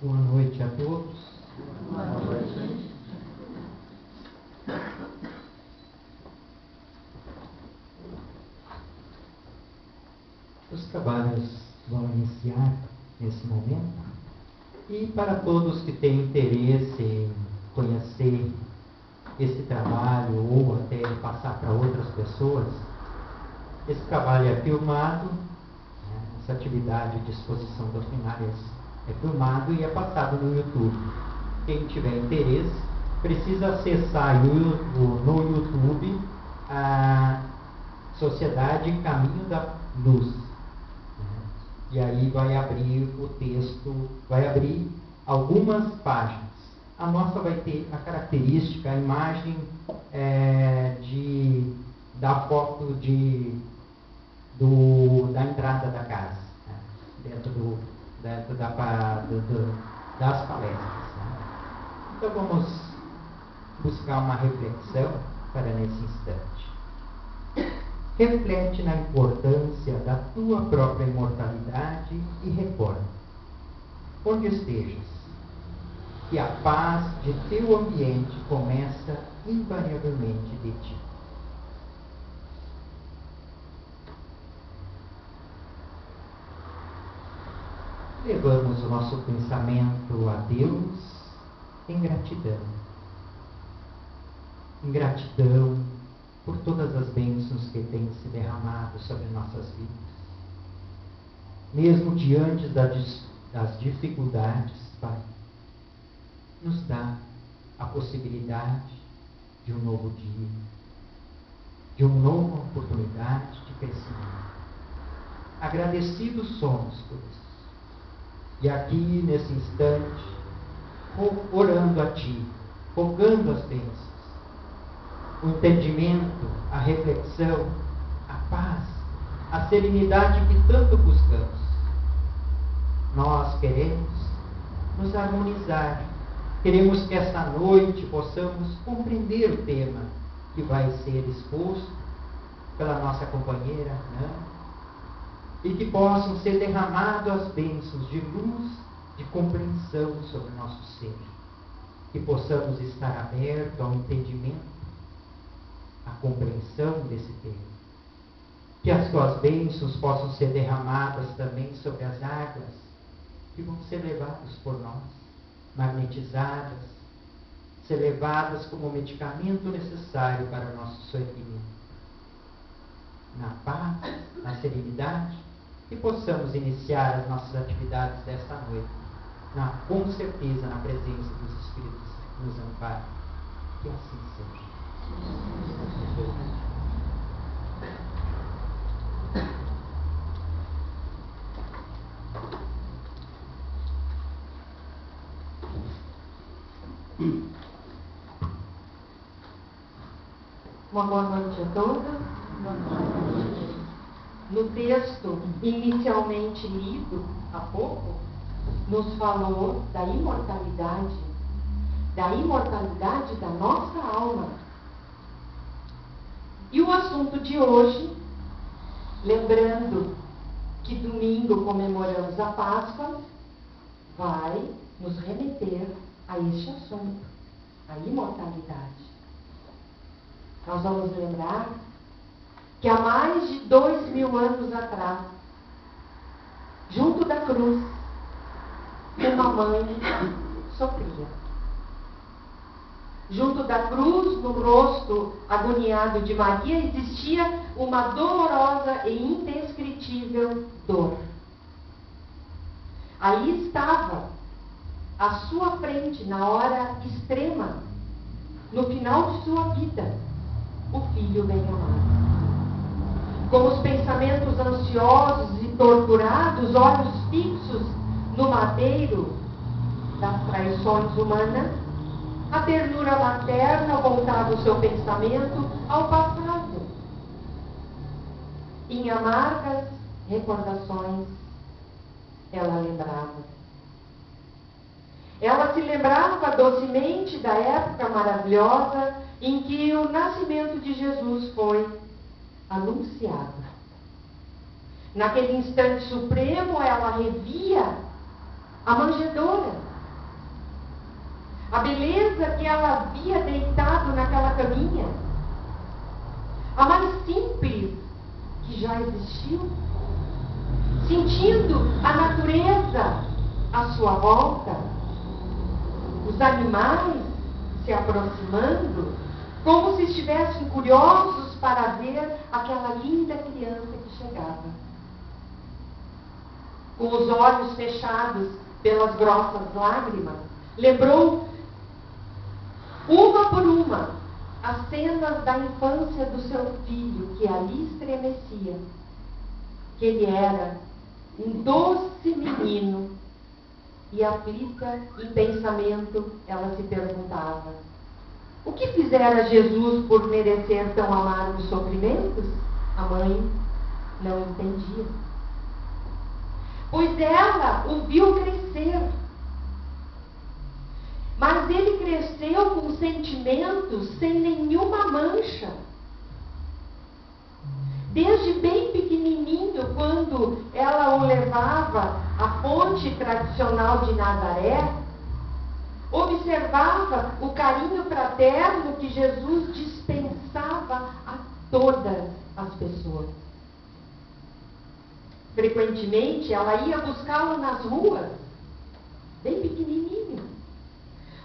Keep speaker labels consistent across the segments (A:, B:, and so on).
A: Boa noite a todos.
B: Boa noite.
A: Os trabalhos vão iniciar nesse momento. E para todos que têm interesse em conhecer esse trabalho ou até passar para outras pessoas, esse trabalho é filmado, né? Essa atividade de exposição doutrinárias é filmado e é passado no YouTube. Quem tiver interesse precisa acessar no YouTube a Sociedade Caminho da Luz. E aí vai abrir o texto, vai abrir algumas páginas. A nossa vai ter a característica, a imagem da foto da entrada da casa, né? dentro das palestras. Né? Então vamos buscar uma reflexão para nesse instante. Reflete na importância da tua própria imortalidade e recorda, onde estejas, que a paz de teu ambiente começa invariavelmente de ti. Levamos o nosso pensamento a Deus em gratidão. Em gratidão por todas as bênçãos que têm se derramado sobre nossas vidas. Mesmo diante das dificuldades, Pai, nos dá a possibilidade de um novo dia, de uma nova oportunidade de crescimento. Agradecidos somos por isso. E aqui, nesse instante, orando a Ti, rogando as bênçãos, o entendimento, a reflexão, a paz, a serenidade que tanto buscamos. Nós queremos nos harmonizar. Queremos que esta noite possamos compreender o tema que vai ser exposto pela nossa companheira, né? E que possam ser derramadas as bênçãos de luz, de compreensão sobre o nosso ser. Que possamos estar abertos ao entendimento, à compreensão desse tema. Que as tuas bênçãos possam ser derramadas também sobre as águas que vão ser levadas por nós, magnetizadas, ser levadas como medicamento necessário para o nosso sofrimento. Na paz, na serenidade, que possamos iniciar as nossas atividades desta noite, com certeza na presença dos Espíritos que nos amparam. Que assim seja.
B: Uma boa noite a todos. Boa noite. No texto inicialmente lido há pouco, nos falou da imortalidade da nossa alma. E o assunto de hoje, lembrando que domingo comemoramos a Páscoa, vai nos remeter a este assunto, a imortalidade. Nós vamos lembrar que há mais de 2000 anos atrás, junto da cruz, uma mãe sofria. Junto da cruz, no rosto agoniado de Maria, existia uma dolorosa e indescritível dor. Aí estava, à sua frente, na hora extrema, no final de sua vida, o filho bem-amado. Com os pensamentos ansiosos e torturados, olhos fixos no madeiro das traições humanas, a ternura materna voltava o seu pensamento ao passado. Em amargas recordações, ela lembrava. Ela se lembrava docemente da época maravilhosa em que o nascimento de Jesus foi anunciado. Naquele instante supremo, ela revia a manjedoura a beleza que ela havia deitado naquela caminha, a mais simples que já existiu, sentindo a natureza à sua volta, os animais se aproximando, como se estivessem curiosos para ver aquela linda criança que chegava. Com os olhos fechados pelas grossas lágrimas, lembrou, uma por uma, as cenas da infância do seu filho, que ali estremecia, que ele era um doce menino, e aflita em pensamento, ela se perguntava: o que fizera Jesus por merecer tão amargos sofrimentos? A mãe não entendia. Pois ela o viu crescer. Mas ele cresceu com sentimentos sem nenhuma mancha. Desde bem pequenininho, quando ela o levava à fonte tradicional de Nazaré, observava o carinho fraterno que Jesus dispensava a todas as pessoas. Frequentemente, ela ia buscá-lo nas ruas, bem pequenininho,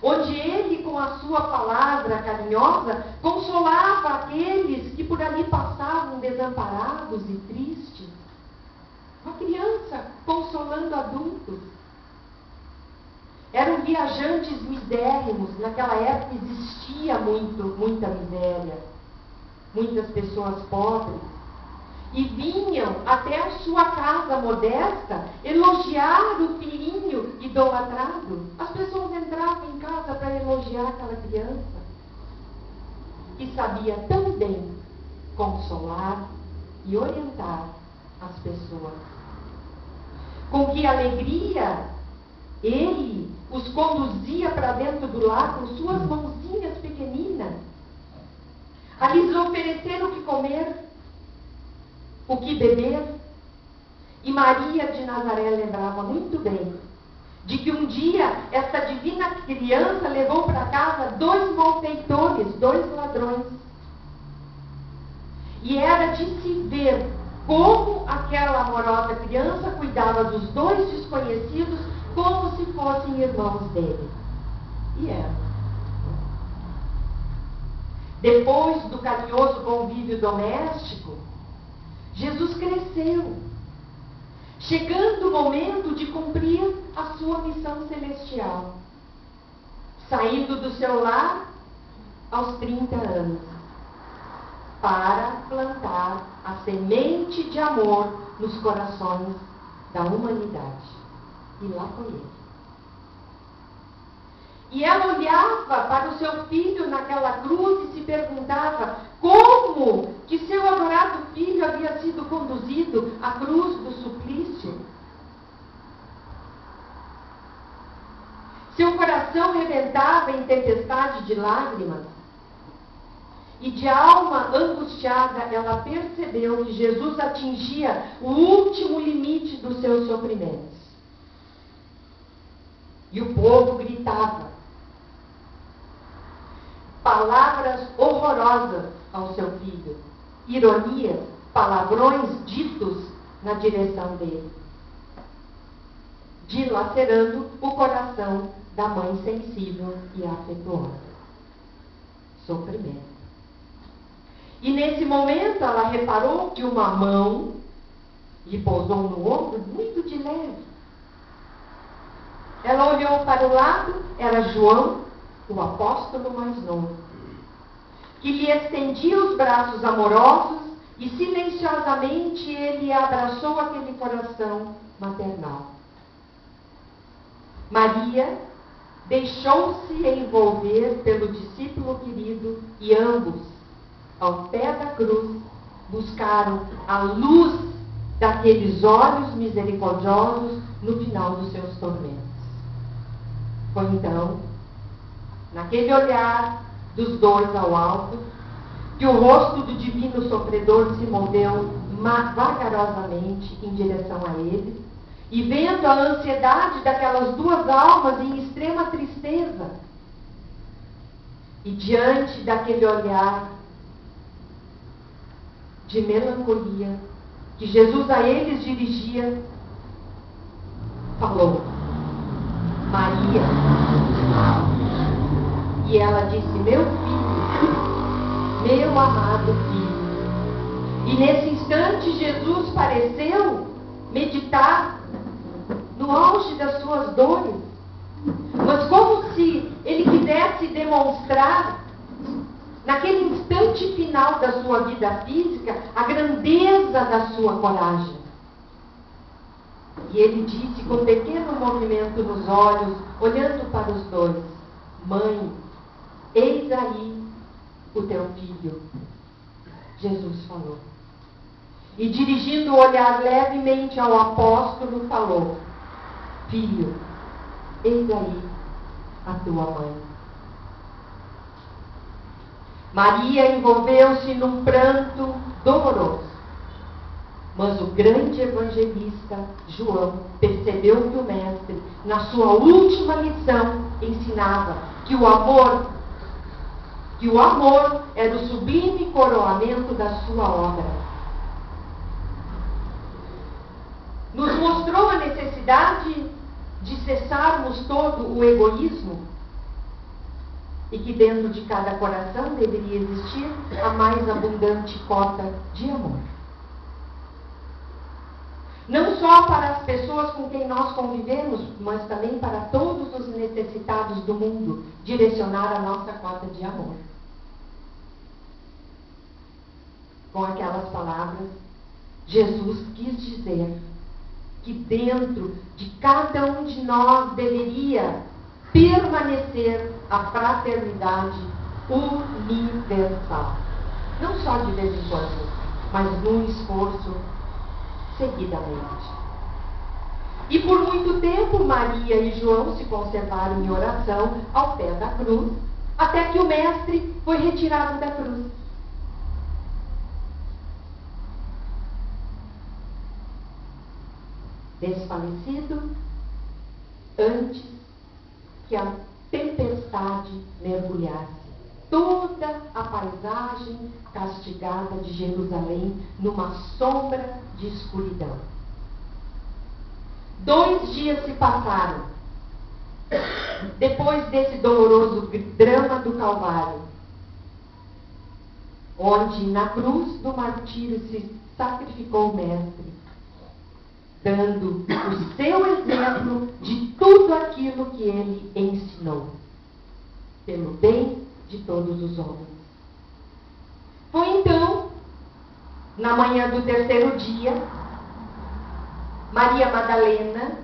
B: onde ele, com a sua palavra carinhosa, consolava aqueles que por ali passavam desamparados e tristes. Uma criança consolando adultos. Eram viajantes misérrimos. Naquela época existia muita miséria, muitas pessoas pobres. E vinham até a sua casa modesta elogiar o filhinho idolatrado. As pessoas entravam em casa para elogiar aquela criança, que sabia tão bem consolar e orientar as pessoas. Com que alegria ele os conduzia para dentro do lar com suas mãozinhas pequeninas, a lhes oferecer o que comer, o que beber. E Maria de Nazaré lembrava muito bem de que um dia esta divina criança levou para casa 2 malfeitores, 2 ladrões. E era de se ver como aquela amorosa criança cuidava dos 2 desconhecidos como se fossem irmãos dele. E era. Depois do carinhoso convívio doméstico, Jesus cresceu, chegando o momento de cumprir a sua missão celestial, saindo do seu lar aos 30 anos, para plantar a semente de amor nos corações da humanidade. E lá foi ele. E ela olhava para o seu filho naquela cruz e se perguntava como que seu adorado filho havia sido conduzido à cruz do suplício. Seu coração rebentava em tempestade de lágrimas. E de alma angustiada, ela percebeu que Jesus atingia o último limite dos seus sofrimentos. E o povo gritava palavras horrorosas ao seu filho, ironias, palavrões ditos na direção dele, dilacerando o coração da mãe sensível e afetuosa. Sofrimento. E nesse momento ela reparou que uma mão lhe pousou no ombro muito de leve. Ela olhou para o lado, era João, o apóstolo mais novo, que lhe estendia os braços amorosos e silenciosamente ele abraçou aquele coração maternal. Maria deixou-se envolver pelo discípulo querido e ambos, ao pé da cruz, buscaram a luz daqueles olhos misericordiosos no final dos seus tormentos. Foi então, naquele olhar dos 2 ao alto, que o rosto do divino sofredor se moveu vagarosamente em direção a ele, e vendo a ansiedade daquelas 2 almas em extrema tristeza, E diante daquele olhar de melancolia que Jesus a eles dirigia, falou: Maria. E ela disse: meu filho, meu amado filho. E nesse instante Jesus pareceu meditar no auge das suas dores, mas como se ele quisesse demonstrar, naquele instante final da sua vida física, a grandeza da sua coragem. E ele disse com um pequeno movimento nos olhos, olhando para os dois: mãe, eis aí o teu filho. Jesus falou. E dirigindo o olhar levemente ao apóstolo, falou: filho, eis aí a tua mãe. Maria envolveu-se num pranto doloroso. Mas o grande evangelista João percebeu que o mestre, na sua última lição, ensinava que o amor era o sublime coroamento da sua obra. Nos mostrou a necessidade de cessarmos todo o egoísmo e que dentro de cada coração deveria existir a mais abundante cota de amor. Não só para as pessoas com quem nós convivemos, mas também para todos os necessitados do mundo, direcionar a nossa cota de amor. Com aquelas palavras, Jesus quis dizer que dentro de cada um de nós deveria permanecer a fraternidade universal. Não só de vez em quando, mas num esforço seguidamente. E por muito tempo Maria e João se conservaram em oração ao pé da cruz, até que o mestre foi retirado da cruz. Desfalecido antes que a tempestade mergulhasse toda a paisagem castigada de Jerusalém numa sombra de escuridão. 2 dias se passaram depois desse doloroso drama do Calvário, onde na cruz do martírio se sacrificou o mestre, dando o seu exemplo de tudo aquilo que ele ensinou, pelo bem de todos os homens. Foi então, na manhã do 3º dia, Maria Madalena,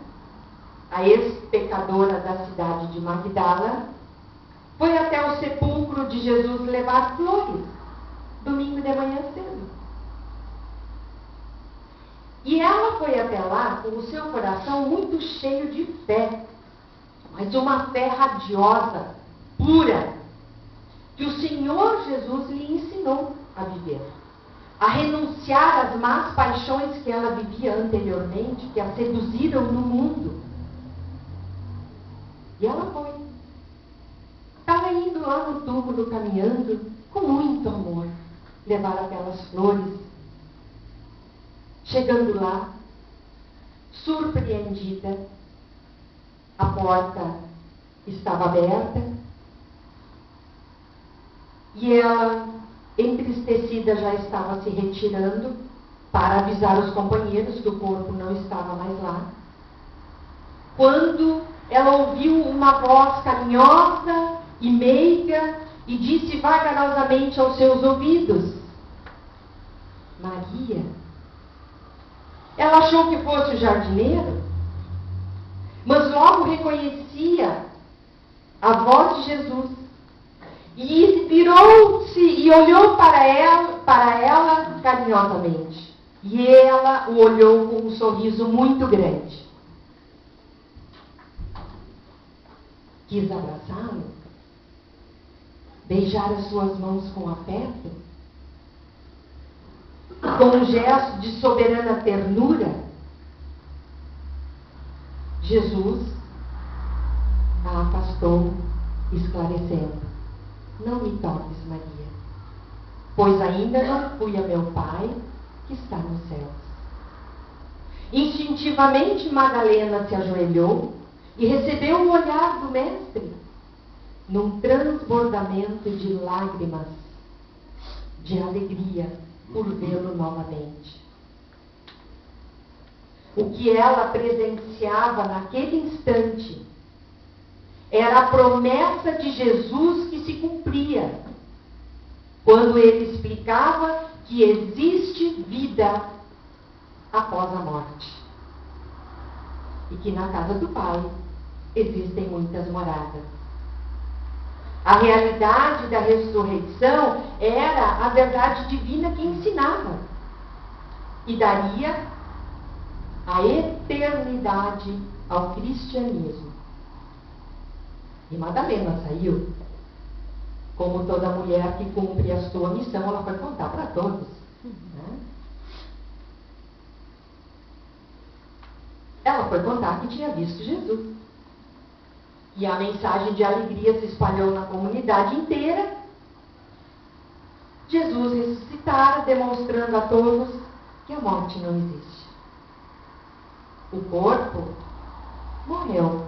B: a ex-pecadora da cidade de Magdala, foi até o sepulcro de Jesus levar flores, domingo de manhã cedo. E ela foi até lá com o seu coração muito cheio de fé, mas uma fé radiosa, pura, que o Senhor Jesus lhe ensinou a viver, a renunciar às más paixões que ela vivia anteriormente, que a seduziram no mundo. E ela foi. Estava indo lá no túmulo, caminhando, com muito amor, levar aquelas flores. Chegando lá, surpreendida, a porta estava aberta e ela, entristecida, já estava se retirando para avisar os companheiros que o corpo não estava mais lá. Quando ela ouviu uma voz carinhosa e meiga e disse vagarosamente aos seus ouvidos: Maria. Ela achou que fosse o jardineiro, mas logo reconhecia a voz de Jesus. E virou-se e olhou para ela carinhosamente. E ela o olhou com um sorriso muito grande. Quis abraçá-lo, beijar as suas mãos com afeto, com um gesto de soberana ternura. Jesus a afastou, esclarecendo: não me toques, Maria, pois ainda não fui a meu Pai que está nos céus. Instintivamente Madalena se ajoelhou e recebeu o olhar do Mestre num transbordamento de lágrimas, de alegria por vê-lo novamente. O que ela presenciava naquele instante era a promessa de Jesus que se cumpria, quando ele explicava que existe vida após a morte. E que na casa do Pai existem muitas moradas. A realidade da ressurreição era a verdade divina que ensinava e daria a eternidade ao cristianismo. E Madalena saiu. Como toda mulher que cumpre a sua missão, ela foi contar para todos. Né? Ela foi contar que tinha visto Jesus. E a mensagem de alegria se espalhou na comunidade inteira. Jesus ressuscitara, demonstrando a todos que a morte não existe. O corpo morreu.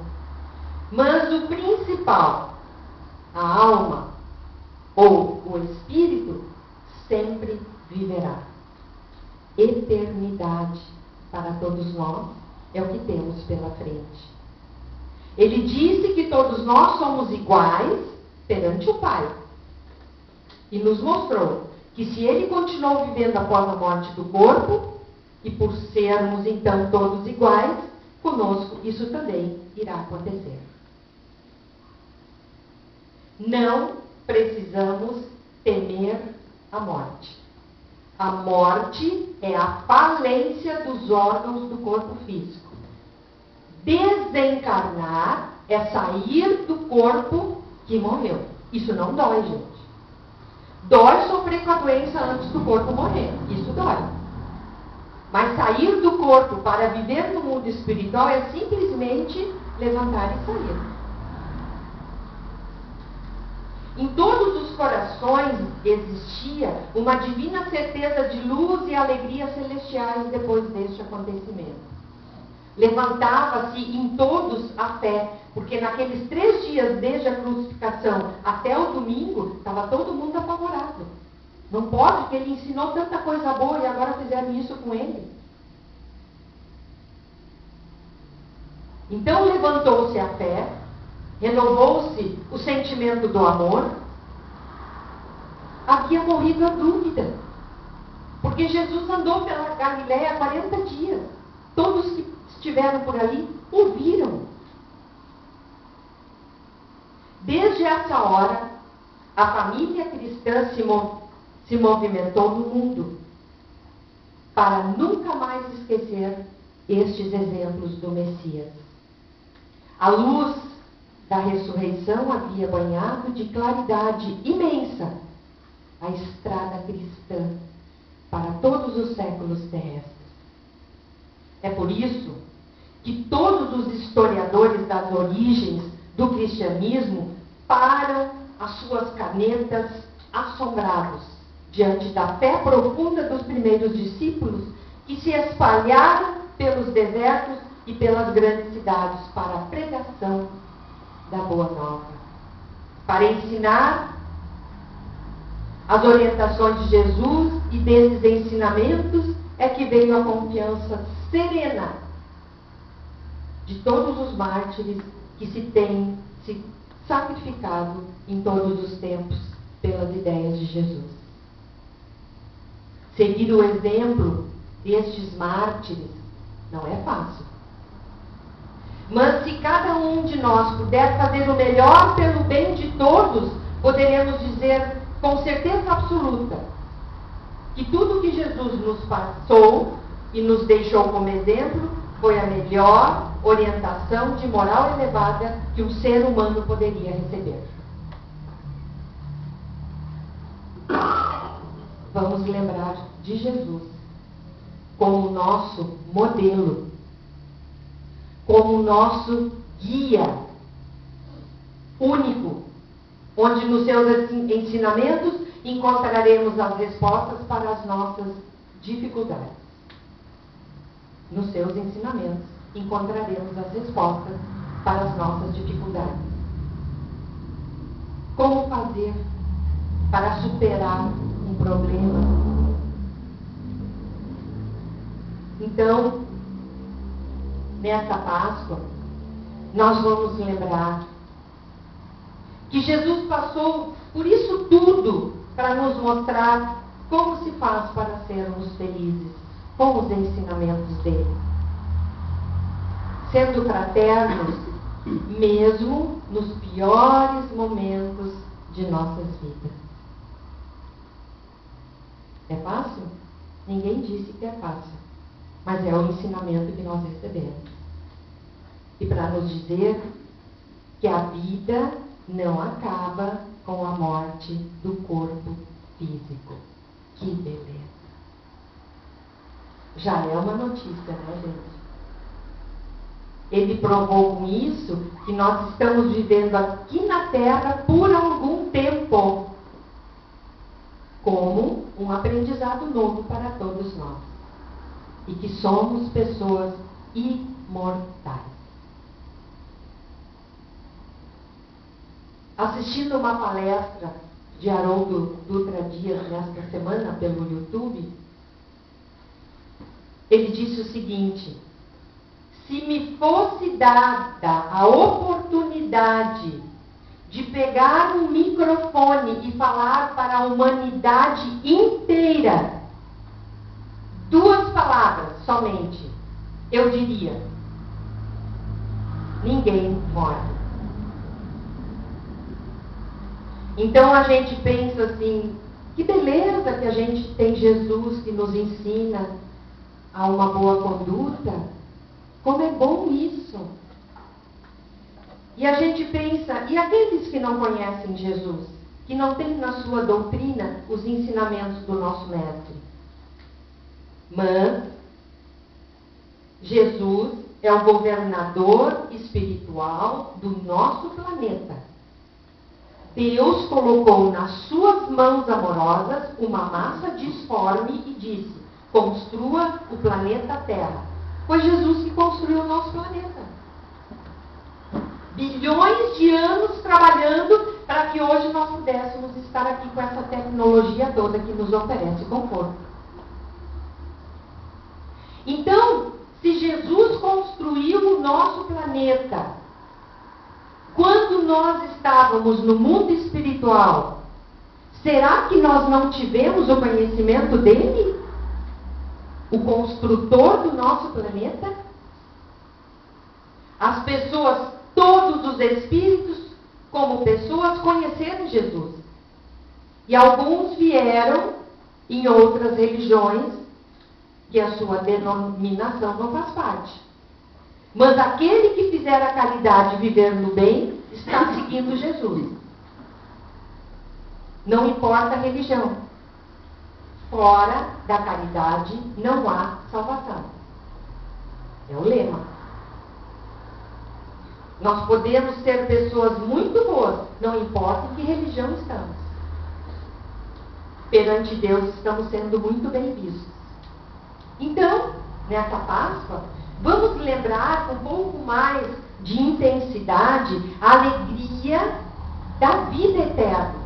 B: Mas o principal, a alma ou o espírito, sempre viverá. Eternidade para todos nós é o que temos pela frente. Ele disse que todos nós somos iguais perante o Pai. E nos mostrou que se ele continuou vivendo após a morte do corpo, e por sermos então todos iguais, conosco isso também irá acontecer. Não precisamos temer a morte. A morte é a falência dos órgãos do corpo físico. Desencarnar é sair do corpo que morreu. Isso não dói, gente. Dói sofrer com a doença antes do corpo morrer. Isso dói. Mas sair do corpo para viver no mundo espiritual é simplesmente levantar e sair. Em todos os corações existia uma divina certeza de luz e alegria celestiais depois deste acontecimento. Levantava-se em todos a fé, porque naqueles 3 dias desde a crucificação até o domingo, estava todo mundo apavorado. Não pode, porque ele ensinou tanta coisa boa e agora fizeram isso com ele. Então levantou-se a fé, renovou-se o sentimento do amor. Havia morrido a dúvida, porque Jesus andou pela Galileia 40 dias. Todos que estiveram por ali ouviram. Desde essa hora, a família cristã se movimentou no mundo para nunca mais esquecer estes exemplos do Messias. A luz da ressurreição havia banhado de claridade imensa a estrada cristã para todos os séculos terrestres. É por isso que todos os historiadores das origens do cristianismo param as suas canetas assombrados diante da fé profunda dos primeiros discípulos que se espalharam pelos desertos e pelas grandes cidades para a pregação da Boa Nova, para ensinar as orientações de Jesus, e desses ensinamentos é que veio a confiança serena de todos os mártires que se têm se sacrificado em todos os tempos pelas ideias de Jesus. Seguir o exemplo destes mártires não é fácil. Mas se cada um de nós puder fazer o melhor pelo bem de todos, poderemos dizer com certeza absoluta que tudo que Jesus nos passou e nos deixou como exemplo foi a melhor orientação de moral elevada que um ser humano poderia receber. Vamos lembrar de Jesus como nosso modelo, como nosso guia único onde nos seus ensinamentos encontraremos as respostas para as nossas dificuldades. Nos seus ensinamentos encontraremos as respostas para as nossas dificuldades. Como fazer para superar um problema? Então, nesta Páscoa, nós vamos lembrar que Jesus passou por isso tudo para nos mostrar como se faz para sermos felizes com os ensinamentos dele. Sendo fraternos, mesmo nos piores momentos de nossas vidas. É fácil? Ninguém disse que é fácil, mas é o ensinamento que nós recebemos. E para nos dizer que a vida não acaba com a morte do corpo físico. Que beleza! Já é uma notícia, né, gente? Ele provou com isso que nós estamos vivendo aqui na Terra por algum tempo, como um aprendizado novo para todos nós. E que somos pessoas imortais. Assistindo uma palestra de Haroldo Dutra Dias nesta semana pelo YouTube, ele disse o seguinte: se me fosse dada a oportunidade de pegar um microfone e falar para a humanidade inteira, 2 palavras somente, eu diria: ninguém morre. Então a gente pensa assim, que beleza que a gente tem Jesus que nos ensina a uma boa conduta. Como é bom isso. E a gente pensa, e aqueles que não conhecem Jesus, que não têm na sua doutrina os ensinamentos do nosso mestre? Mas Jesus é o governador espiritual do nosso planeta. Deus colocou nas suas mãos amorosas uma massa disforme e disse: construa o planeta Terra. Foi Jesus que construiu o nosso planeta. Bilhões de anos trabalhando para que hoje nós pudéssemos estar aqui com essa tecnologia toda que nos oferece conforto. Então, se Jesus construiu o nosso planeta, quando nós estávamos no mundo espiritual, será que nós não tivemos o conhecimento dele? O construtor do nosso planeta? As pessoas, todos os espíritos, como pessoas, conheceram Jesus. E alguns vieram em outras religiões, que a sua denominação não faz parte. Mas aquele que fizer a caridade e viver no bem, está seguindo Jesus. Não importa a religião. Fora da caridade não há salvação. É o lema. Nós podemos ser pessoas muito boas, não importa em que religião estamos. Perante Deus estamos sendo muito bem vistos. Então, nessa Páscoa, vamos lembrar com um pouco mais de intensidade a alegria da vida eterna.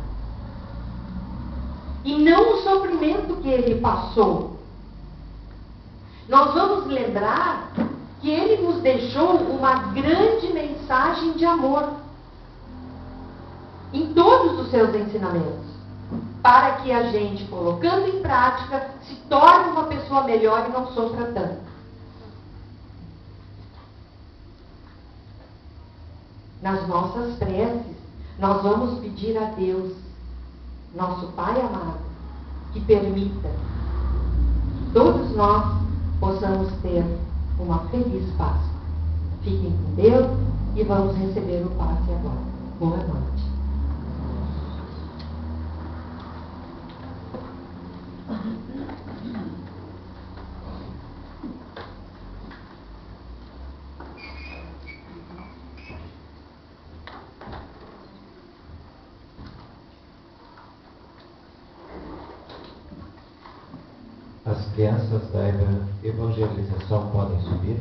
B: E não o sofrimento que ele passou. Nós vamos lembrar que ele nos deixou uma grande mensagem de amor em todos os seus ensinamentos, para que a gente, colocando em prática, se torne uma pessoa melhor e não sofra tanto. Nas nossas preces, nós vamos pedir a Deus, nosso Pai amado, que permita que todos nós possamos ter uma feliz Páscoa. Fiquem com Deus e vamos receber o passe agora. Boa noite.
C: As crianças da evangelização podem subir.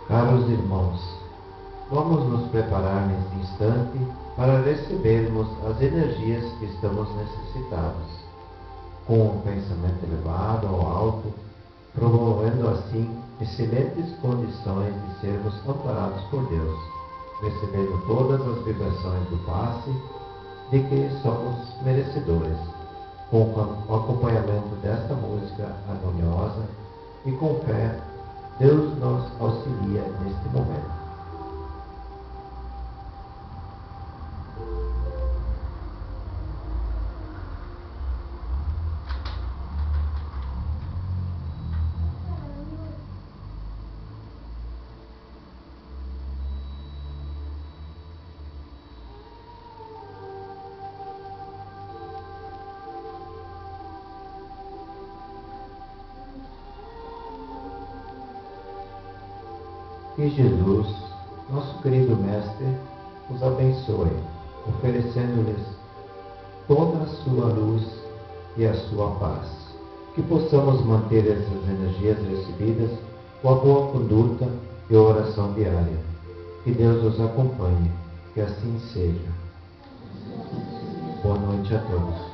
C: Caros irmãos, vamos nos preparar neste instante para recebermos as energias que estamos necessitados, com um pensamento elevado ao alto, promovendo assim excelentes condições de sermos amparados por Deus, recebendo todas as vibrações do passe de que somos merecedores, com o acompanhamento desta música harmoniosa e com fé. Deus nos auxilia neste momento. Que Jesus, nosso querido Mestre, os abençoe, oferecendo-lhes toda a sua luz e a sua paz. Que possamos manter essas energias recebidas com a boa conduta e a oração diária. Que Deus os acompanhe, que assim seja. Boa noite a todos.